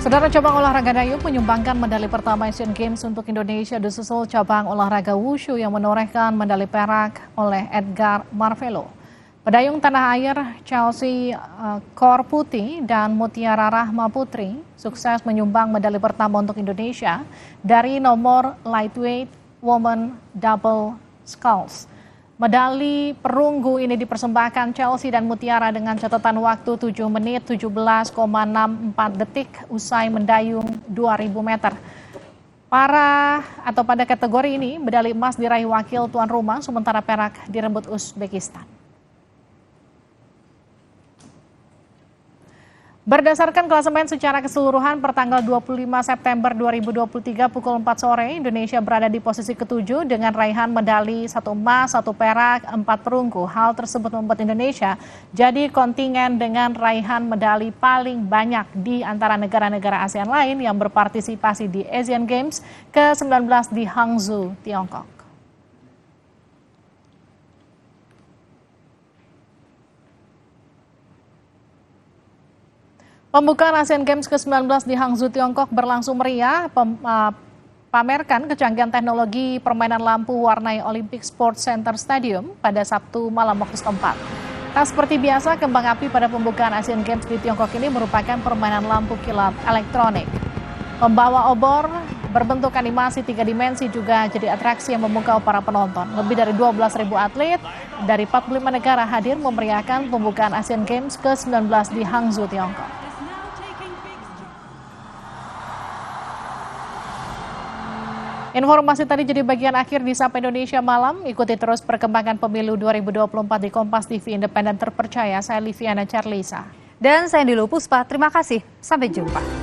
Saudara, cabang olahraga dayung menyumbangkan medali pertama Asian Games untuk Indonesia disusul cabang olahraga wushu yang menorehkan medali perak oleh Edgar Marvelo. Pedayung tanah air Chelsea Kor Putih dan Mutiara Rahma Putri sukses menyumbang medali pertama untuk Indonesia dari nomor lightweight women double sculls. Medali perunggu ini dipersembahkan Chelsea dan Mutiara dengan catatan waktu 7 menit 17,64 detik usai mendayung 2000 meter. Pada kategori ini, medali emas diraih wakil tuan rumah, sementara perak direbut Uzbekistan. Berdasarkan klasemen secara keseluruhan per tanggal 25 September 2023 pukul 4 sore, Indonesia berada di posisi ke-7 dengan raihan medali 1 emas, 1 perak, 4 perunggu. Hal tersebut membuat Indonesia jadi kontingen dengan raihan medali paling banyak di antara negara-negara ASEAN lain yang berpartisipasi di Asian Games ke-19 di Hangzhou, Tiongkok. Pembukaan Asian Games ke-19 di Hangzhou, Tiongkok berlangsung meriah, pamerkan kecanggihan teknologi permainan lampu warnai Olympic Sports Center Stadium pada Sabtu malam waktu setempat. Tak seperti biasa, kembang api pada pembukaan Asian Games di Tiongkok ini merupakan permainan lampu kilap elektronik. Pembawa obor berbentuk animasi 3 dimensi juga jadi atraksi yang memukau para penonton. Lebih dari 12.000 atlet dari 45 negara hadir memeriahkan pembukaan Asian Games ke-19 di Hangzhou, Tiongkok. Informasi tadi jadi bagian akhir di Sapa Indonesia Malam. Ikuti terus perkembangan pemilu 2024 di Kompas TV Independen Terpercaya. Saya Liviana Charlisa. Dan saya Dilu Puspa. Terima kasih. Sampai jumpa.